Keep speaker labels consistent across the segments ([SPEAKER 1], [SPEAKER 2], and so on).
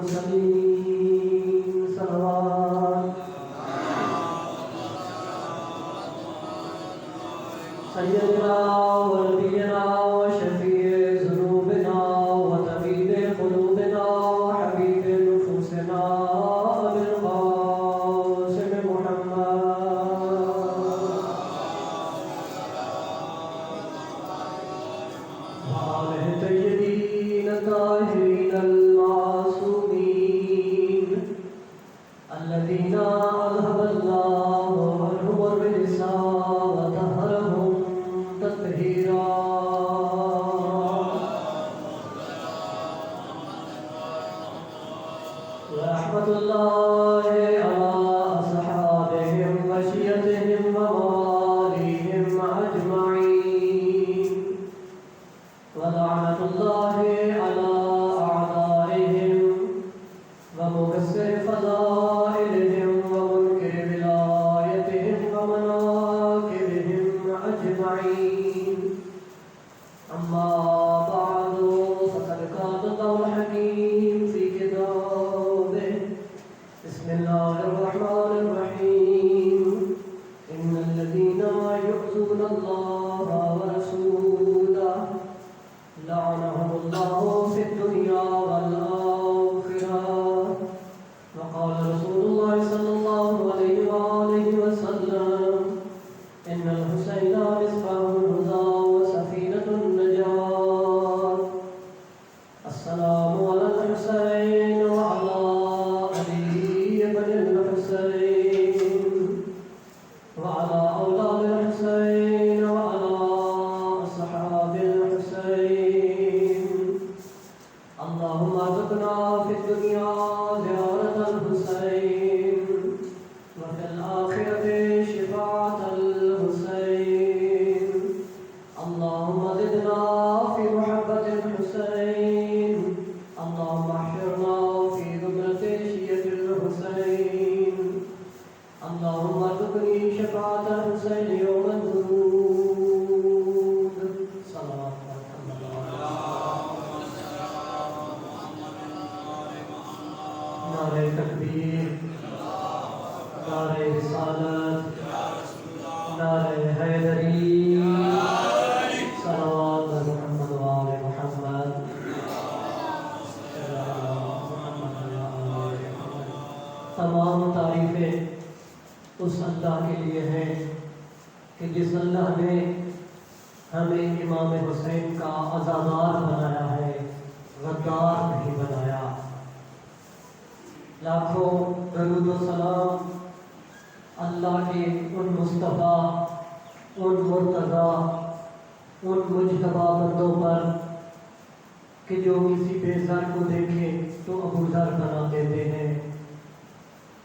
[SPEAKER 1] المرسلين صلوات سيدنا ونبينا وشفيع ذنوبنا وطبيب قلوبنا وحبيب نفوسنا أبي القاسم محمد وآله الطيبين الطاهرين المعصومين الذين أذهب الله عنهم الرجس وطهرهم تطهيرا ورحمة الله على أصحابهم وشيتهم ومواليهم أجمعين ولعنة الله على أعدائهم ومكسر فضائلهم ومنكر ولايتهم ومناكبهم أجمعين أما بعد فقد قال الله الحكيم في كتابه بسم الله الرحمن الرحيم إن الذين يؤذون الله ورسوله لعنهم الله في الدنيا والآخرة وقال رسول الله صلى الله عليه وآله وسلم إن الحسين مصباح الهدى وسفينة النجاة السلام على الحسين وعلى علي بن الحسين وعلى أولاد الحسين وعلى أصحاب الحسين اللهم ارزقنا في الدنيا زيارة الحسين وفي الآخرة شفاعة الحسين اللهم زدنا في محبة الحسين اللهم احشرنا في زمرة شية الحسين اللهم ارزقني شفاعة الحسين يوم الخلود صلوات نعرہ تکبیر نعرہ رسالت نعرہ حیدری صلوات محمد وآل محمد تمام تعریفیں اس اللہ کے لیے ہیں کہ جس اللہ نے ہمیں امام حسین کا عزادار بنایا ہے، غدار نہیں بنایا۔ لاکھوں درود و سلام اللہ کے ان مصطفیٰ، ان مرتضیٰ، ان مجتبیٰ بندوں پر کہ جو کسی بے زر کو دیکھیں تو ابو ذر بنا دیتے ہیں،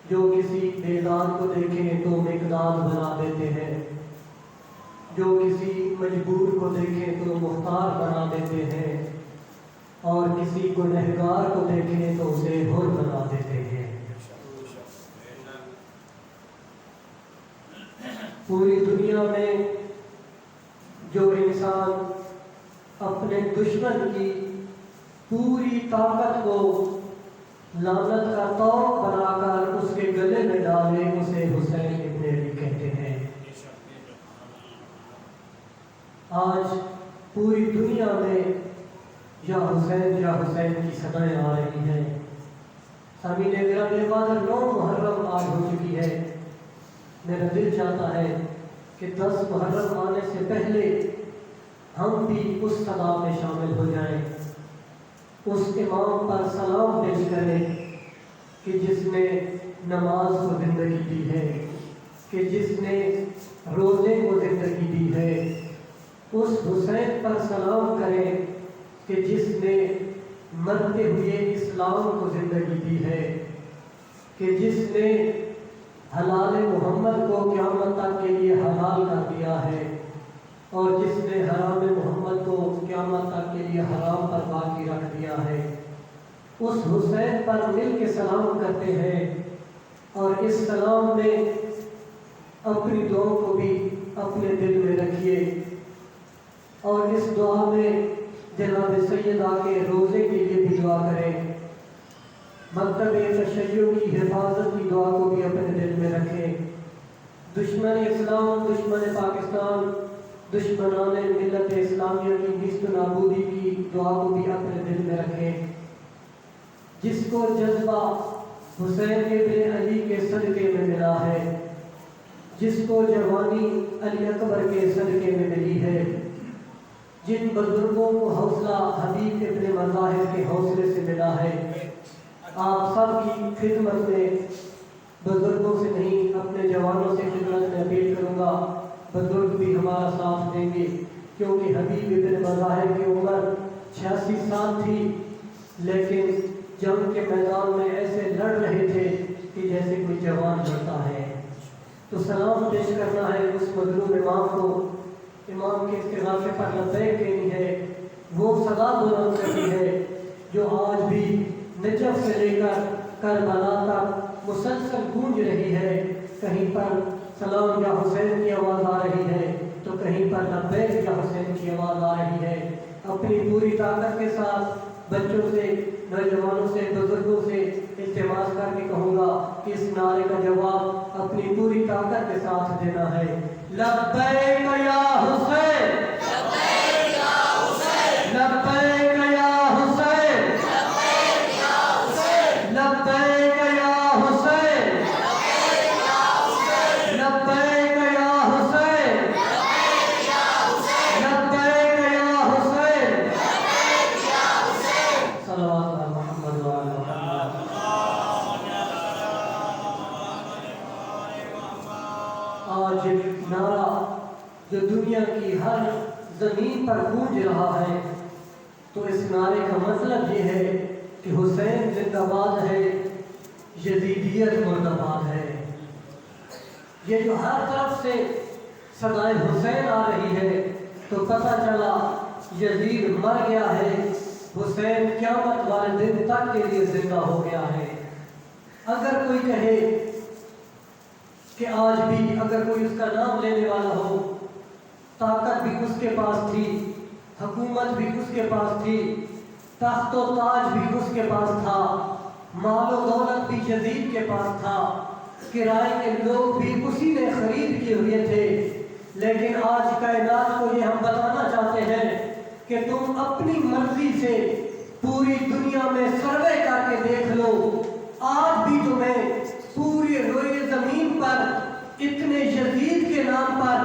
[SPEAKER 1] جو کسی بیدار کو دیکھیں تو مقداد بنا دیتے ہیں، جو کسی مجبور کو دیکھیں تو مختار بنا دیتے ہیں، اور کسی گنہگار کو دیکھیں تو اسے حر بنا دیتے ہیں۔ پوری دنیا میں جو انسان اپنے دشمن کی پوری طاقت کو لعنت کا طوق بنا کر اس کے گلے میں ڈالے اسے حسین ابن علی کہتے ہیں۔ آج پوری دنیا میں یا حسین کی صدائیں آ رہی ہیں۔ سامعین گرامی قدر 9 محرم آج ہو چکی ہے۔ میرا دل چاہتا ہے کہ 10 محرم آنے سے پہلے ہم بھی اس صدا میں شامل ہو جائیں، اس امام پر سلام پیش کریں کہ جس نے نماز کو زندگی دی ہے، کہ جس نے روزے کو زندگی دی ہے۔ اس حسین پر سلام کریں کہ جس نے مرتے ہوئے اسلام کو زندگی دی ہے، کہ جس نے حلال محمد کو قیامت تک کے لیے حلال کر دیا ہے، اور جس نے حرام محمد کو قیامت تک کے لیے حرام پر باقی رکھ دیا ہے۔ اس حسین پر مل کے سلام کرتے ہیں، اور اس سلام میں اپنی دعاؤں کو بھی اپنے دل میں رکھیے، اور اس دعا میں جناب سیدہ کے روزے کے لیے بھی دعا کریں مکتب تشیع کی حفاظت کی دعا کو بھی اپنے دل میں رکھیں۔ دشمن اسلام، دشمن پاکستان، دشمنان ملت اسلامیہ کی نیست و نابودی کی دعا کو بھی اپنے دل میں رکھیں۔ جس کو جذبہ حسین ابن علی کے صدقے میں ملا ہے، جس کو جوانی علی اکبر کے صدقے میں ملی ہے، جن بزرگوں کو حوصلہ حبیب ابن مظاہر کے حوصلے سے ملا ہے، آپ سب کی خدمت میں بزرگوں سے نہیں اپنے جوانوں سے خدمت میں اپیل کروں گا، بزرگ بھی ہمارا ساتھ دیں گے، کیونکہ حبیب ابن مظاہر کی عمر 86 سال تھی، لیکن جنگ کے میدان میں ایسے لڑ رہے تھے کہ جیسے کوئی جوان لڑتا ہے۔ تو سلام پیش کرنا ہے اس مظلوم امام کو، امام کے استغاثے پر لبیک کہنی ہے، وہ صدا بلند کرنی ہے جو آج بھی نجف سے لے کر کربلا تک مسلسل گونج رہی ہے۔ کہیں پر سلام یا حسین کی آواز آ رہی ہے تو کہیں پر لبیک یا حسین کی آواز آ رہی ہے۔ اپنی پوری طاقت کے ساتھ بچوں سے، نوجوانوں سے، بزرگوں سے التماس کر کے کہوں گا کہ اس نعرے کا جواب اپنی پوری طاقت کے ساتھ دینا ہے۔ لبیک یا حسین، لبیک یا حسین، لبیک یا حسین، لبیک یا حسین، لبیک یا حسین، لبیک یا حسین، لبیک یا حسین، لبیک یا حسین، لبیک یا حسین، صلوات علی محمد و علی محمد۔ آج ایک نعرہ جو دنیا کی ہر زمین پر گونج رہا ہے، تو اس نعرے کا مطلب یہ ہے کہ حسین زندہ باد ہے، یزیدیت مردہ باد ہے۔ یہ جو ہر طرف سے صدائے حسین آ رہی ہے تو پتہ چلا یزید مر گیا ہے، حسین قیامت والے دن تک کے لیے زندہ ہو گیا ہے۔ اگر کوئی کہے کہ آج بھی اگر کوئی اس کا نام لینے والا ہو، طاقت بھی اس کے پاس تھی، حکومت بھی اس کے پاس تھی، تخت و تاج بھی اس کے پاس تھا، مال و دولت بھی یزید کے پاس تھا، کرائے کے لوگ بھی اسی نے خرید کیے ہوئے تھے، لیکن آج کائنات کو یہ ہم بتانا چاہتے ہیں کہ تم اپنی مرضی سے پوری دنیا میں سروے کر کے دیکھ لو، آج بھی تمہیں پوری روئے زمین پر اتنے یزید کے نام پر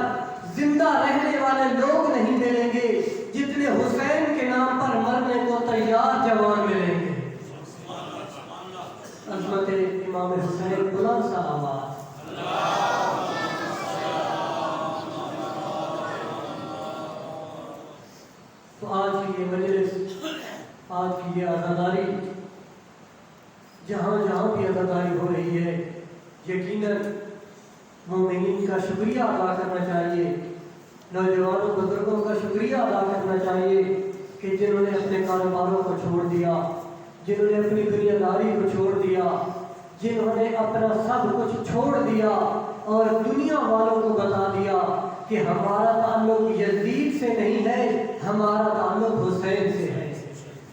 [SPEAKER 1] زندہ رہنے والے لوگ نہیں ملیں گے جتنے حسین کے نام پر مرنے کو تیار جوان ملیں گے۔ عظمت امام حسین بلند صلوات۔ تو آج کی یہ مجلس، آج کی یہ عزاداری، جہاں جہاں بھی عزاداری ہو رہی ہے، یقیناً مومنین کا شکریہ ادا کرنا چاہیے، نوجوانوں بزرگوں کا شکریہ ادا کرنا چاہیے کہ جنہوں نے اپنے کاروباروں کو چھوڑ دیا، جنہوں نے اپنی دنیا داری کو چھوڑ دیا، جنہوں نے اپنا سب کچھ چھوڑ دیا اور دنیا والوں کو بتا دیا کہ ہمارا تعلق یزید سے نہیں ہے، ہمارا تعلق حسین سے ہے۔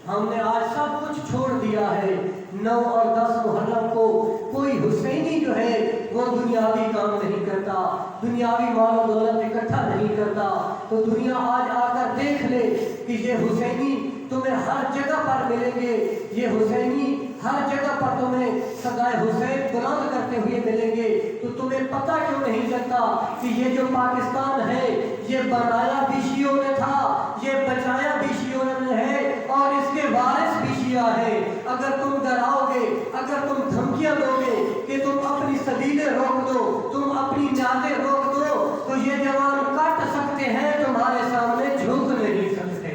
[SPEAKER 1] ہم نے آج سب کچھ چھوڑ دیا ہے۔ 9 اور 10 محرم کو کوئی حسینی جو ہے وہ دنیاوی کام نہیں کرتا، دنیاوی مال و دولت اکٹھا نہیں کرتا، تو دنیا آج آ کر دیکھ لے کہ یہ حسینی تمہیں ہر جگہ پر ملیں گے، یہ حسینی ہر جگہ پر تمہیں صدائے حسین بلند کرتے ہوئے ملیں گے۔ تو تمہیں پتہ کیوں نہیں چلتا کہ یہ جو پاکستان ہے یہ بنایا بھی شیعوں نے تھا، یہ بچایا بھی شیعوں نے ہے، اور اس کے وارث بھی شیعہ ہے۔ اگر تم ڈراؤ گے، اگر تم دھمکیاں دو گے کہ تم اپنی سبیلیں روک دو، تم اپنی نیازیں روک دو، تو یہ جوان کٹ سکتے ہیں، تمہارے سامنے جھک نہیں سکتے۔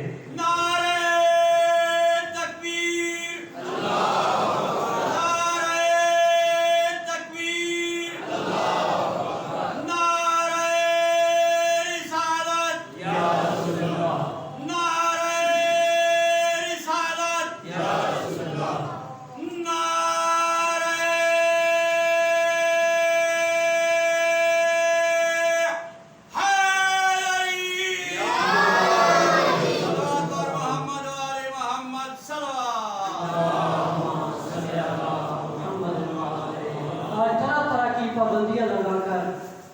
[SPEAKER 2] حیدر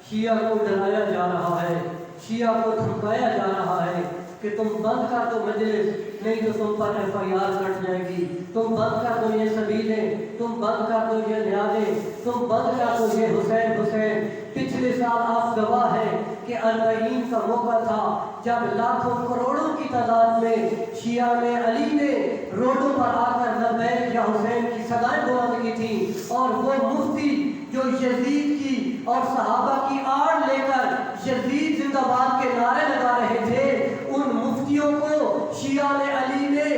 [SPEAKER 1] شیعہ کو ڈرایا جا رہا ہے، شیعہ کو دھمکایا جا رہا ہے کہ تم بند کر دو مجلس، نہیں تو تم پر FIR کٹ جائے گی، تم بند کر دو یہ سبیلیں، تم بند کر دو یہ نیازیں، تم بند کر دو یہ حسین حسین۔ پچھلے سال آپ گواہ ہیں کہ 40 کا موقع تھا جب لاکھوں کروڑوں کی تعداد میں شیعہ نے علی نے روڈوں پر آ کر لبیک یا حسین کی صدائیں بلند کی تھیں، اور وہ مفتی جو یزید کی اور صحابہ کی آڑ لے کر یزید زندہ باد کے نعرے لگا رہے تھے، ان مفتیوں کو شیعہ نے علی نے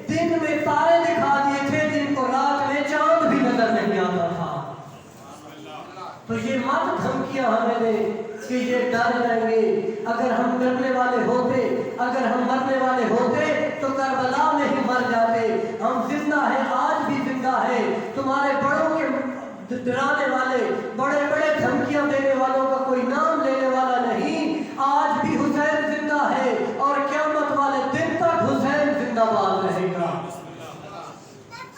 [SPEAKER 1] دن میں تارے دکھا دیے تھے جن کو رات میں چاند بھی نظر نہیں آتا تھا۔ تو یہ مت دھمکیاں ہمیں دے کہ یہ ڈر جائیں گے۔ اگر ہم ڈرنے والے ہوتے، اگر ہم مرنے والے ہوتے تو کربلا میں ہی مر جاتے۔ ہم زندہ ہیں، آج بھی زندہ ہیں۔ تمہارے بڑوں کے ڈرانے والے، بڑے بڑے دھمکیاں دینے والوں کا کوئی نام لینے والا نہیں۔ آج بھی حسین زندہ ہے اور قیامت والے دن تک حسین زندہ باد رہے گا۔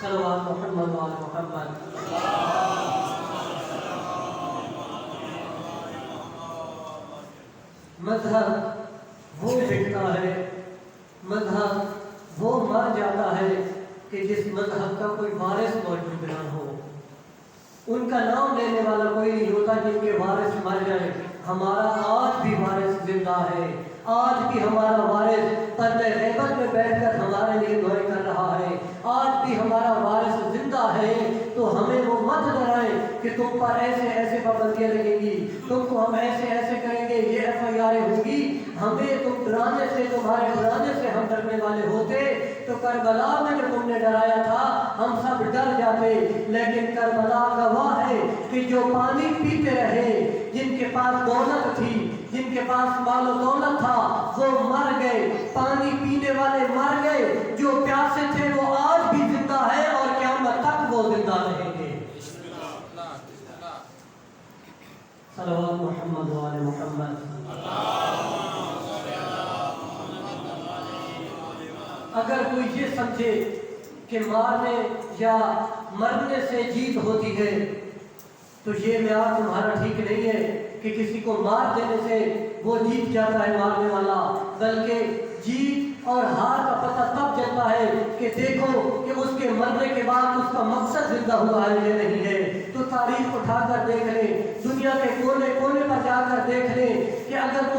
[SPEAKER 1] صلوات محمد و آل محمد۔ مذہب وہ بکتا ہے، مذہب وہ مر جاتا ہے کہ جس مذہب کا کوئی وارث موجود نہ ہو، ان کا نام لینے والا کوئی نہیں ہوتا جن کے وارث مر جائے۔ ہمارا آج بھی وارث زندہ ہے، آج بھی ہمارا وارث پردہ غیبت میں بیٹھ کر ہمارے لیے دعائیں کر رہا ہے، آج بھی ہمارا وارث زندہ ہے۔ تو ہمیں وہ مت ڈرائیں کہ تم پر ایسے ایسے پابندیاں لگیں گی، تم کو ہم ایسے ایسے کریں گے، یہ FIR ہوں گی۔ ہمیں تم ڈرانے سے، تمہارے ڈرانے سے ہم ڈرنے والے ہوتے تو کربلا میں جو تم نے ڈرایا تھا ہم سب ڈر جاتے۔ لیکن کربلا گواہ ہے کہ جو پانی پیتے رہے، جن کے پاس دولت تھی، جن کے پاس مال و دولت تھا، وہ مر گئے، پانی پینے والے مر گئے، جو پیاسے تھے وہ آج بھی زندہ ہے اور قیامت تک وہ زندہ رہیں گے۔ صلوات محمد و آل محمد۔ اگر کوئی یہ سمجھے کہ مارنے یا مرنے سے جیت ہوتی ہے تو یہ معیار تمہارا ٹھیک نہیں ہے کہ کسی کو مار دینے سے وہ جیت جاتا ہے مارنے والا، بلکہ جیت اور ہار کا پتہ تب چلتا ہے کہ دیکھو کہ اس کے مرنے کے بعد اس کا مقصد زندہ ہوا ہے یا نہیں ہے۔ تو تاریخ اٹھا کر دیکھ لیں، دنیا کے کونے کونے پر جا کر دیکھ لیں کہ اگر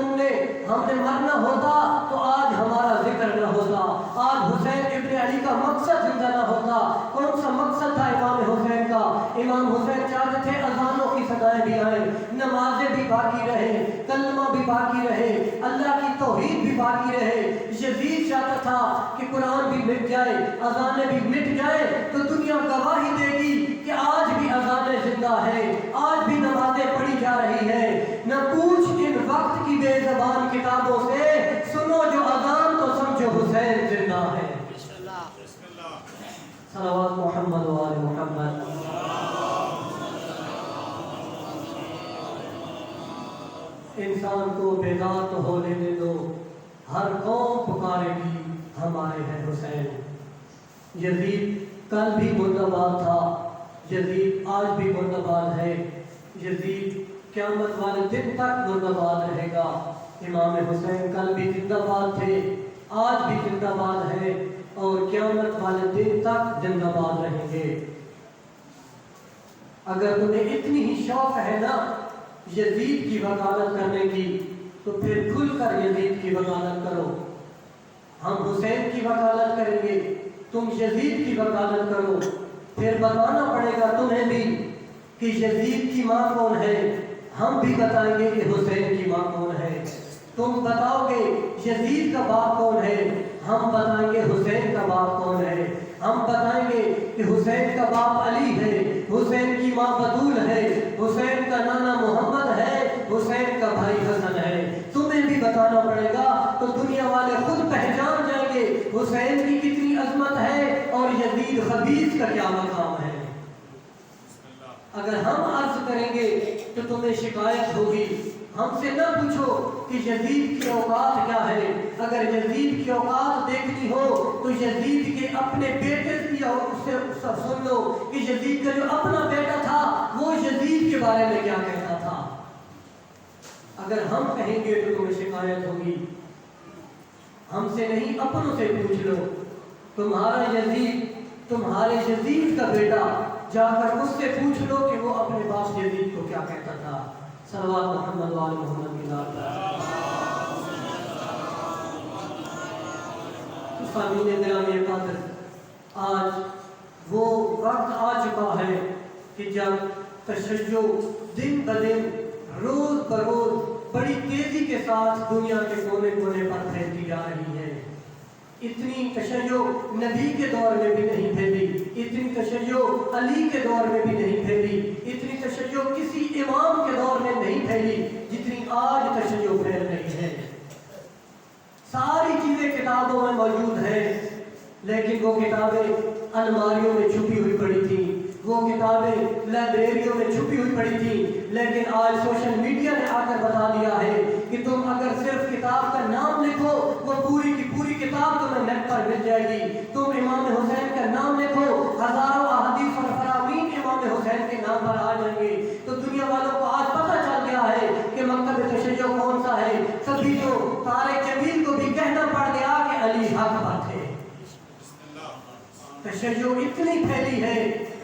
[SPEAKER 1] ہم نے مرنا ہوتا تو آج ہمارا ذکر نہ ہوتا، آج حسین ابن علی کا مقصد زندہ نہ ہوتا۔ کون سا مقصد تھا امام حسین کا؟ امام حسین چاہتے تھے اذانوں کی صدائیں بھی آئیں، نمازیں بھی باقی رہیں، کلمہ بھی باقی رہے، اللہ کی توحید بھی باقی رہے۔ یزید چاہتا تھا کہ قرآن بھی مٹ جائے، اذانیں بھی مٹ جائے تو دنیا گواہی دے گی کہ آج بھی اذانیں زندہ ہے، آج بھی نمازیں پڑھی جا رہی ہے۔ نہ پوچھ ان وقت کی بے زبان کتابوں سے، سنو جو اذان تو سمجھو حسین زندہ ہے۔ صلوات محمد و آل محمد۔ انسان کو بیدار تو ہو لینے دو، ہر قوم پکارے گی ہمارے ہیں حسین۔ یزید کل بھی مرد آباد تھا، یزید آج بھی مرد آباد ہے، یزید قیامت والے دن تک مرد آباد رہے گا۔ امام حسین کل بھی زندہ باد تھے، آج بھی زندہ باد ہے اور قیامت والے دن تک زندہ باد رہیں گے۔ اگر تمہیں اتنی ہی شوق ہے نا یزید کی وکالت کرنے کی تو پھر کھل کر یزید کی وکالت کرو۔ ہم حسین کی وکالت کریں گے، تم یزید کی وکالت کرو، پھر بتانا پڑے گا تمہیں بھی کہ یزید کی ماں کون ہے، ہم بھی بتائیں گے کہ حسین کی ماں کون ہے۔ تم بتاؤ گے یزید کا باپ کون ہے، ہم بتائیں گے حسین کا باپ کون ہے۔ ہم بتائیں گے کہ حسین کا باپ علی ہے، حسین کی ماں بطول ہے، حسین کا نانا محمد ہے، حسین کا بھائی حسن ہے۔ تمہیں بھی بتانا پڑے گا تو دنیا والے خود پہچان جائیں گے حسین کی کتنی عظمت ہے اور یزید خبیث کا کیا مقام ہے۔ اگر ہم عرض کریں گے تو تمہیں شکایت ہوگی، ہم سے نہ پوچھو کہ یزید کی اوقات کیا ہے۔ اگر یزید کی اوقات دیکھنی ہو تو یزید کے اپنے بیٹے کی اس سے سن لو کہ یزید کا جو اپنا بیٹا تھا وہ یزید کے بارے میں کیا کہتا تھا۔ اگر ہم کہیں گے تو تمہیں شکایت ہوگی. ہم سے نہیں اپنوں سے پوچھ لو. تمہارے یزید کا بیٹا جا کر اس سے پوچھ لو کہ وہ اپنے باپ یزید کو کیا کہتا تھا. صلوات محمد و آل محمد کی ذات پر. سامعین گرامی قدر، آج وہ وقت آ چکا ہے کہ جب تشیع دن بدن روز بروز بڑی تیزی کے ساتھ دنیا کے کونے کونے پر پھیلتی جا رہی ہے. اتنی تشیع نبی کے دور میں بھی نہیں پھیلی، اتنی تشیع علی کے دور میں بھی نہیں پھیلی، اتنی تشیع کسی امام کے دور میں نہیں پھیلی جتنی آج تشیع پھیل رہی ہے. ساری چیزیں کتابوں میں موجود ہیں، لیکن وہ کتابیں الماریوں میں چھپی ہوئی پڑی تھیں، وہ کتابیں لائبریریوں میں چھپی ہوئی پڑی تھیں. لیکن آج سوشل میڈیا نے آ کر بتا دیا ہے کہ تم اگر صرف کتاب کا نام لکھو وہ پوری کی پوری کتاب تمہیں نیٹ پر مل جائے گی. تم امام حسین کا نام لکھو، ہزاروں احادیث اور فرامین امام حسین کے نام پر آ جائیں گے. تو دنیا والوں کو آج پتہ چل گیا ہے کہ مکتب تشیع کون سا ہے. سبھی تو طارق جمیل کو بھی کہنا پڑ گیا کہ علی حق پر تھے. تشیع اتنی پھیلی ہے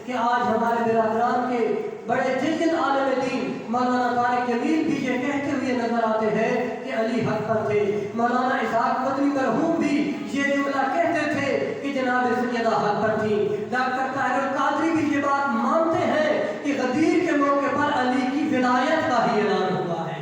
[SPEAKER 1] کہ آج ہمارے برادران کے بڑے جلد عالم دین مولانا طارق جمیل بھی یہ کہتے ہوئے نظر آتے ہیں کہ علی حق پر تھے. مولانا اسحاق مدنی مرحوم بھی یہ جملہ کہتے تھے کہ جناب سیدہ حق پر تھی. ڈاکٹر طاہر القادری بھی یہ بات مانتے ہیں کہ غدیر کے موقع پر علی کی ولایت کا ہی اعلان ہوا ہے.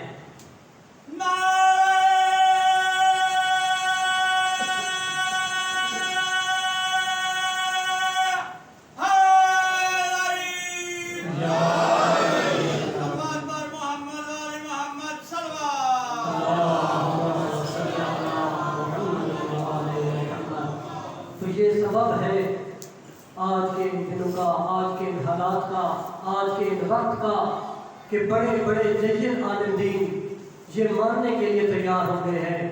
[SPEAKER 1] سبب ہے آج کے دنوں کا، آج کے حالات کا، آج کے وقت کا کہ بڑے بڑے جلیل عالم دین یہ ماننے کے لیے تیار ہو گئے ہیں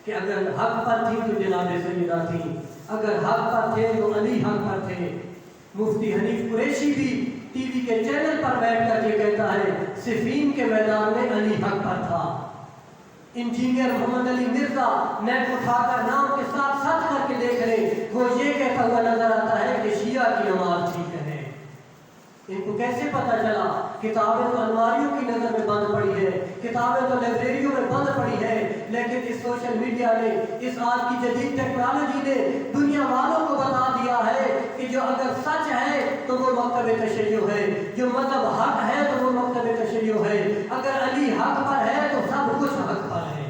[SPEAKER 1] کہ اگر حق پر تھی تو جناب سیدہ تھی، اگر حق پر تھے تو علی حق پر تھے. مفتی حنیف قریشی بھی ٹی وی کے چینل پر بیٹھ کر یہ کہتا ہے صفین کے میدان میں علی حق پر تھا. انجینئر محمد علی مرزا نیٹ اٹھا کر نام کے ساتھ سچ کر کے دیکھ رہے، وہ یہ کہتا ہوا نظر آتا ہے کہ شیعہ کی نماز ٹھیک ہے. ان کو کیسے پتا چلا؟ کتابیں تو الماریوں کی نظر میں بند پڑی ہے، کتابیں تو لائبریریوں میں بند پڑی ہے، لیکن اس سوشل میڈیا نے، اس آج کی جدید ٹیکنالوجی نے دنیا والوں کو بتا دیا ہے کہ جو اگر سچ ہے تو وہ مکتب تشیع ہے، جو مذہب حق ہے تو وہ مکتب تشیع ہے، اگر علی حق پر ہے تو سب کچھ حق پر ہے.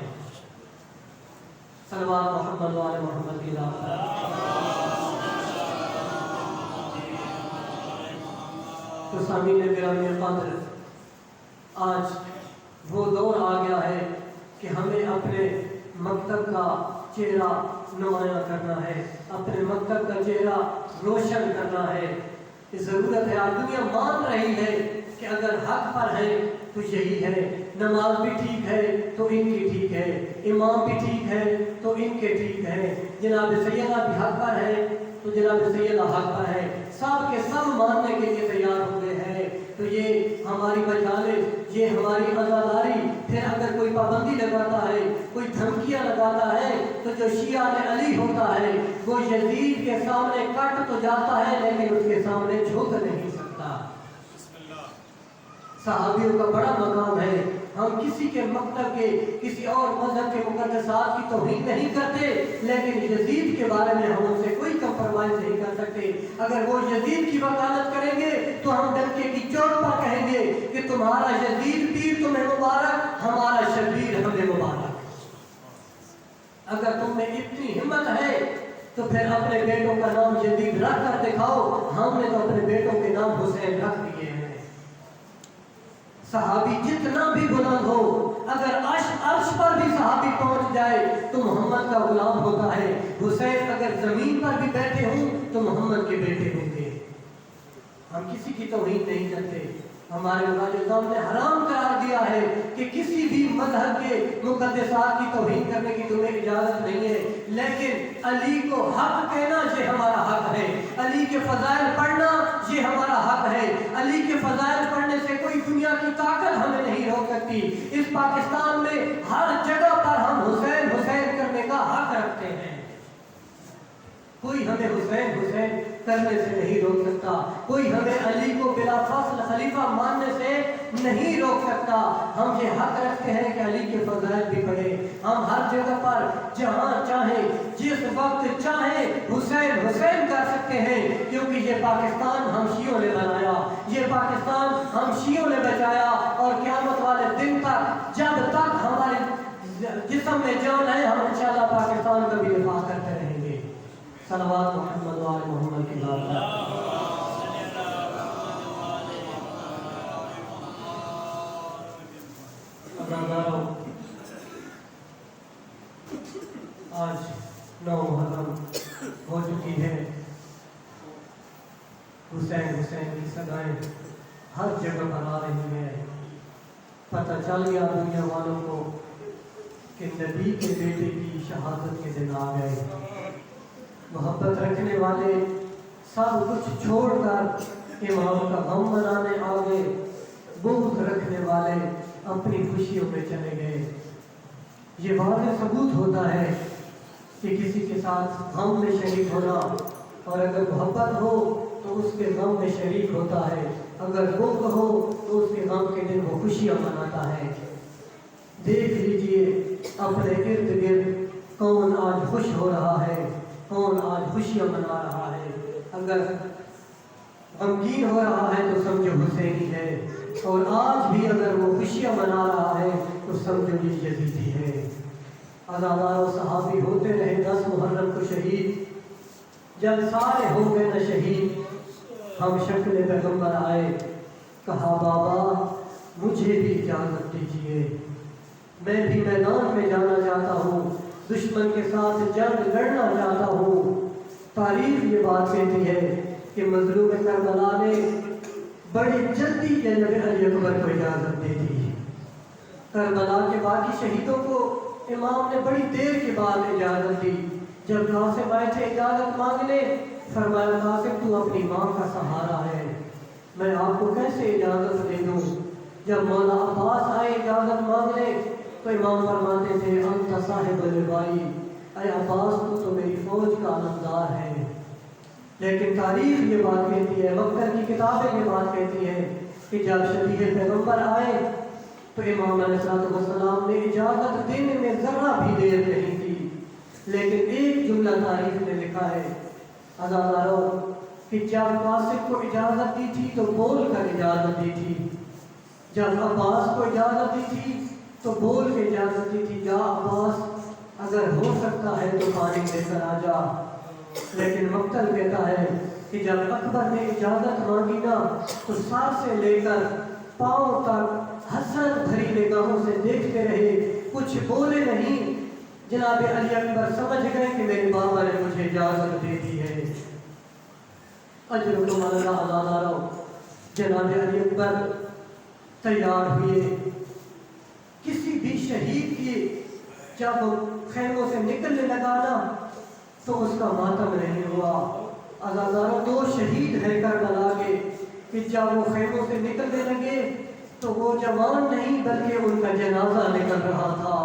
[SPEAKER 1] صلوات محمد و آل محمد کی ذات پر. تو سامعین گرامی قدر، آج وہ دور آ گیا ہے کہ ہمیں اپنے مکتب کا چہرہ نمایاں کرنا ہے، اپنے مکتب کا چہرہ روشن کرنا ہے. ضرورت ہے، آج دنیا مان رہی ہے کہ اگر حق پر ہے تو یہی ہے، نماز بھی ٹھیک ہے تو ان کی ٹھیک ہے، امام بھی ٹھیک ہے تو ان کے ٹھیک ہے، جناب سیدہ بھی حق پر ہے تو جناب سیدہ حق پر ہے. سب کے سب ماننے کے لیے تیار ہو گئے ہیں. تو یہ ہماری مجالس، یہ ہماری عزاداری، پھر اگر کوئی پابندی لگاتا ہے، کوئی دھمکیاں لگاتا ہے تو جو شیعہ علی ہوتا ہے وہ یزید کے سامنے کٹ تو جاتا ہے لیکن اس کے سامنے جھک نہیں سکتا. صحابیوں کا بڑا مقام ہے. ہم کسی کے مکتب کے، کسی اور مذہب کے مقدسات کی توہین نہیں کرتے، لیکن یزید کے بارے میں ہم ان سے کوئی کمپرومائز نہیں کر سکتے. اگر وہ یزید کی وکالت کریں گے تو ہم ڈنکے کی چوٹ پر کہیں گے کہ تمہارا یزید پیر تمہیں مبارک، ہمارا شبیر ہمیں مبارک. اگر تم میں اتنی ہمت ہے تو پھر اپنے بیٹوں کا نام یزید رکھ کر دکھاؤ. ہم نے تو اپنے بیٹوں کے نام حسین رکھ دیے ہیں. صحابی جتنا بھی بلند ہو، اگر عرش پر بھی صحابی پہنچ جائے تو محمد کا غلام ہوتا ہے. حسین اگر زمین پر بھی بیٹھے ہوں تو محمد کے بیٹے ہوں گے. ہم کسی کی توہین نہیں کرتے، ہمارے مجاہدین نے حرام قرار دیا ہے کہ کسی بھی مذہب کے مقدسات کی توہین کرنے کی تمہیں اجازت نہیں ہے، لیکن علی کو حق کہنا یہ ہمارا حق ہے، علی کے فضائل پڑھنا یہ ہمارا حق ہے، علی کے فضائل پڑھنے سے کوئی دنیا کی طاقت ہمیں نہیں روک سکتی۔ اس پاکستان میں ہر جگہ پر ہم حسین حسین کرنے کا حق رکھتے ہیں، کوئی ہمیں حسین حسین کرنے سے نہیں روک سکتا، کوئی ہمیں علی کو بلا فصل خلیفہ ماننے سے نہیں روک سکتا۔ ہم یہ حق رکھتے ہیں کہ علی کے فضائل بھی پڑھیں، ہم ہر جگہ پر جہاں چاہیں جس وقت چاہیں حسین حسین کر سکتے ہیں، کیونکہ یہ پاکستان ہم شیعوں نے بنایا، یہ پاکستان ہم شیعوں نے بچایا، اور قیامت والے دن تک جب تک ہمارے جسم میں جان ہے ہم انشاءاللہ پاکستان کا بھی دفاع کرتے رہیں گے۔ صلوات محمد و آل محمد کی ذات آج 9 محرم ہو چکی ہے، حسین حسین کی صدائیں ہر جگہ پر آ رہی ہیں۔ پتہ چل گیا دنیا والوں کو کہ نبی کے بیٹے کی شہادت کے دن آ گئے۔ محبت رکھنے والے سب کچھ چھوڑ کر امام کا غم منانے آ گئے، بغض رکھنے والے اپنی خوشیوں میں چلے گئے۔ یہ واضح ثبوت ہوتا ہے کہ کسی کے ساتھ غم میں شریک ہونا، اور اگر محبت ہو تو اس کے غم میں شریک ہوتا ہے، اگر بغض ہو تو اس کے غم کے دن وہ خوشیاں مناتا ہے۔ دیکھ لیجئے اپنے ارد گرد کون آج خوش ہو رہا ہے، کون آج خوشیاں منا رہا ہے۔ اگر غمگین ہو رہا ہے تو سمجھو حسینی ہے، اور آج بھی اگر وہ خوشیاں منا رہا ہے تو سمجھو یہ یزیدی ہے۔ عزادار و صحابی ہوتے رہے 10 محرم کو شہید، جب سارے ہو گئے نہ شہید، ہم شکل پیغمبر آئے، کہا بابا مجھے بھی اجازت دیجیے، میں بھی میدان میں جانا چاہتا ہوں، دشمن کے ساتھ جنگ لڑنا چاہتا ہوں۔ تاریخ یہ بات کہتی ہے کہ مظلوم کربلا نے بڑی جلدی جناب علی اکبر کو اجازت دے دی۔ کربلا کے باقی شہیدوں کو امام نے بڑی دیر کے بعد اجازت دی۔ جب قاسم آئے تھے اجازت مانگنے، فرمایا قاسم تو اپنی ماں کا سہارا ہے، میں آپ کو کیسے اجازت دے دوں۔ جب مولا عباس آئے اجازت مانگنے تو امام فرماتے تھے انت صاحب البائی، اے عباس تو میری فوج کا علمدار ہے۔ لیکن تاریخ یہ بات کہتی ہے، مکر کی کتابیں یہ بات کہتی ہے کہ جب شفیع پیغمبر آئے تو امام علیہ السلام نے اجازت دینے میں ذرا بھی دیر نہیں کی، لیکن ایک جملہ تاریخ نے لکھا ہے عزاداروں کہ جب قاسم کو اجازت دی تھی تو بول کر اجازت دی تھی، جب عباس کو اجازت دی تھی تو بول کے اجازت دی تھی، جا عباس اگر ہو سکتا ہے تو پانی لے کر آ جا۔ لیکن مقتل کہتا ہے کہ جب اکبر نے اجازت مانگی نا تو سر سے لے کر پاؤں تک حسرت بھری نگاہوں سے دیکھتے رہے، کچھ بولے نہیں۔ جناب علی اکبر سمجھ گئے کہ میرے بابا نے مجھے اجازت دے دی ہے۔ اجرکم اللہ عزادارو، جناب علی اکبر تیار ہوئے۔ کسی بھی شہید کی جب خیموں سے نکلنے لگا نا تو اس کا ماتم نہیں ہوا۔ عزاداروں 2 شہید ہیں کربلا کے کہ جب وہ خیموں سے نکلنے لگے تو وہ جوان نہیں بلکہ ان کا جنازہ نکل رہا تھا۔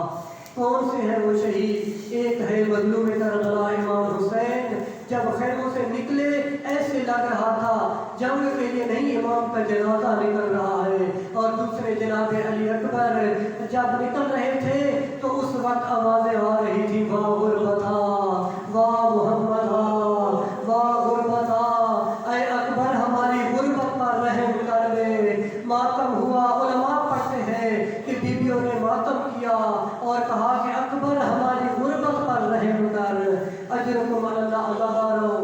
[SPEAKER 1] کون سے ہیں وہ شہید؟ ایک ہے مظلوم کربلا امام حسین، جب خیموں سے نکلے ایسے لگ رہا تھا جنگ کے لیے نہیں امام کا جنازہ نکل رہا ہے، اور دوسرے جناب علی اکبر جب نکل رہے تھے تو اس وقت آوازیں آ رہی تھی، واہ غربتا واہ محمدا واہ غربتا، اے اکبر ہماری غربت پر رحم کر دے۔ ماتم ہوا، علماء پڑھتے ہیں کہ بیویوں نے ماتم کیا اور کہا کہ اکبر ہماری غربت پر رحم کر۔ اجرکم اللہ عزادارو،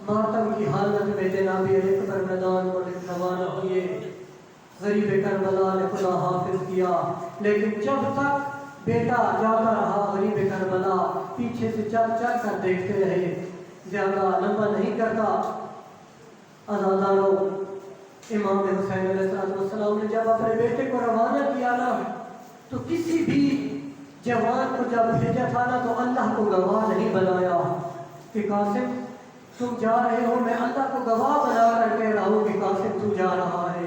[SPEAKER 1] ماتم کی حالت میں جناب علی اکبر میدان کو روانہ ہوئے۔ غریب کربلا نے خدا حافظ کیا، لیکن جب تک بیٹا جاتا رہا غریب کربلا پیچھے سے چل چل کر دیکھتے رہے، زیادہ لمبا نہیں کرتا۔ عزادارو، امام حسین علیہ السلام جب اپنے بیٹے کو روانہ کیا نا تو کسی بھی جوان کو جب بھیجا تھا نا تو اللہ کو گواہ نہیں بنایا کہ قاسم تم جا رہے ہو، میں اللہ کو گواہ بنا کر کہہ رہا ہوں کہ قاسم تو جا رہا ہے۔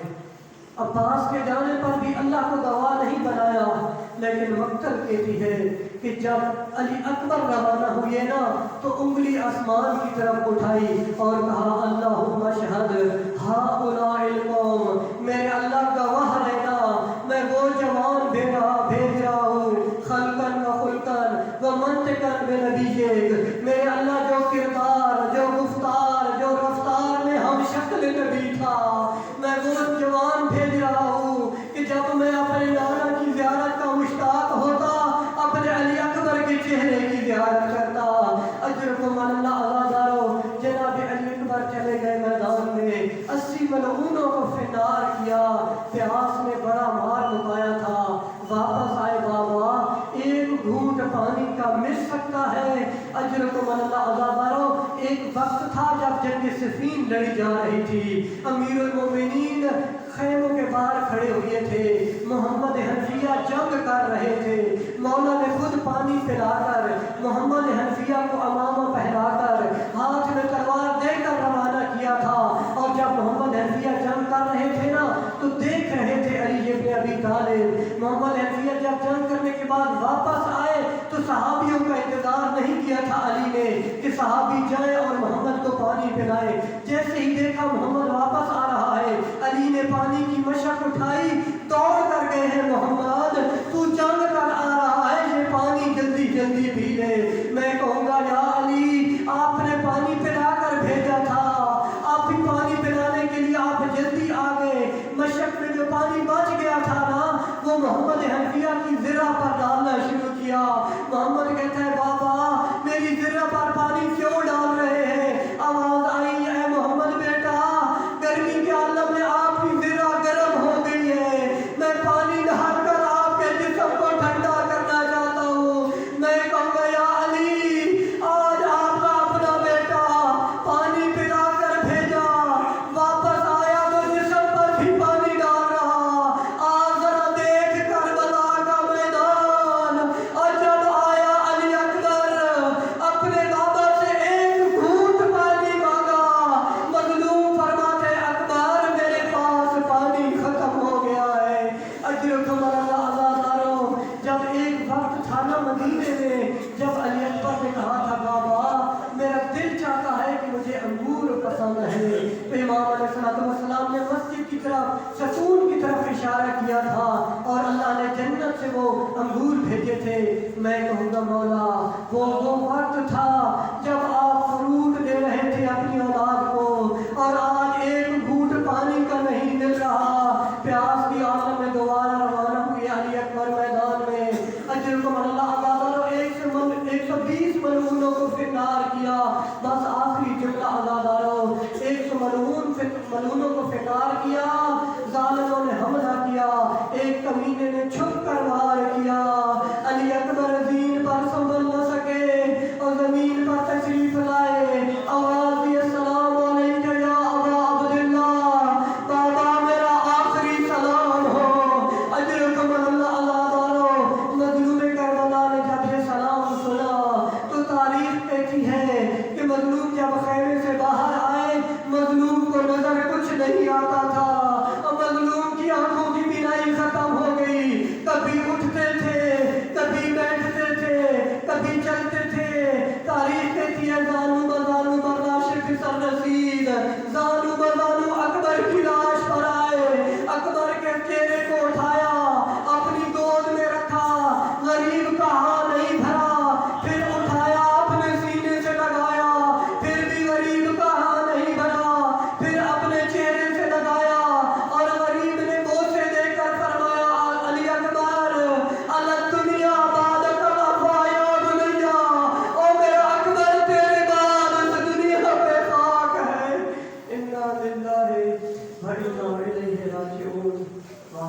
[SPEAKER 1] عباس کے جانے پر بھی اللہ کو گواہ نہیں بنایا، لیکن مقتل کہتی ہے کہ جب علی اکبر روانہ ہوئے نا تو انگلی آسمان کی طرف اٹھائی اور کہا اللہم اشہد ہؤلاء القوم، میرے اللہ گواہ رہنا میں وہ جوان بھیج رہا ہوں خلقاً و خلقاً و منطقاً بنبیک، میرے اللہ جو کردار، جو گفتار، جو رفتار میں ہم شکل نبی تھا، میں وہ جوان بھیج رہا ہوں کہ جب میں اپنے نانا کی زیارت کا مشتاق ہوتا اپنے علی اکبر کے چہرے کی زیارت کرتا۔ اجرکم اللہ آزادارو، جناب علی اکبر چلے گئے میدان میں، 80 ملعونوں کو فنار کیا، پیاس نے بڑا مار مکایا تھا، واپس آئے بابا ایک گھونٹ پانی کا مل سکتا ہے۔ اجرکم اللہ عزادارو، ایک وقت تھا جب جنگ صفین لڑی جا رہی تھی، امیر المومنین خیموں کے باہر کھڑے ہوئے تھے، محمد حنفیہ جنگ کر رہے تھے، مولا نے خود پانی پلا کر محمد حنفیہ کو امامہ پہنا کر ہاتھ میں تلوار دے کر روانہ کیا تھا، اور جب محمد حنفیہ جنگ کر رہے تھے نا تو دیکھ رہے تھے علی ابن ابی طالب۔ محمد حنفیہ جب جنگ کرنے کے بعد واپس آئے تو صحابیوں کا انتظار نہیں کیا تھا علی نے کہ صحابی جائیں اور محمد کو پانی پلائے، جیسے ہی دیکھا محمد واپس آ رہا ہے علی نے پانی کی مشک اٹھائی، دوڑ کر گئے ہیں محمد تو جنگ کر آ رہا ہے، یہ پانی جلدی جلدی پی لے۔ میں کہوں گا یا علی آپ نے پانی پلا کر بھیجا تھا، آپ بھی پانی پلانے کے لیے آپ جلدی آ گئے، مشک میں جو پانی بچ گیا تھا نا وہ محمد حنفیہ کی ذرہ پر ڈالنا شروع کیا۔ محمد کہتا ہے بابا میری ذرہ پر پانی کیوں ڈال رہے ہیں؟ آواز آئی اے محمد بیٹا گرمی کے عالم میں آپ کی ذرہ گرم ہو گئی ہے، میں پانی ڈال کر آپ کے جسم کو ٹھنڈا کرنا چاہتا ہوں۔ میں کہوں گا یا علی آج آپ کا اپنا بیٹا پانی پلا کر بھیجا، واپس آیا تو جسم پر بھی پانی ڈال رہا، آج ذرا دیکھ کربلا کا میدان۔ اور جب آیا علی اکبر اپنے بابا سے ایک گھونٹ پانی مانگا، مظلوم فرماتے اکبر میرے پاس پانی ختم ہو گیا ہے۔ اجرکم اللہ عزادارو، جب ایک وقت تھا نا مدینے میں جب علی اکبر نے کہا تھا بابا میرا دل چاہتا ہے کہ مجھے انگور پسند ہے، تو امام علیہ السلام نے مسجد کی طرف ستون کی طرف اشارہ کیا تھا اور اللہ نے جنت سے وہ انگور بھیجے تھے۔ میں کہوں گا مولا وہ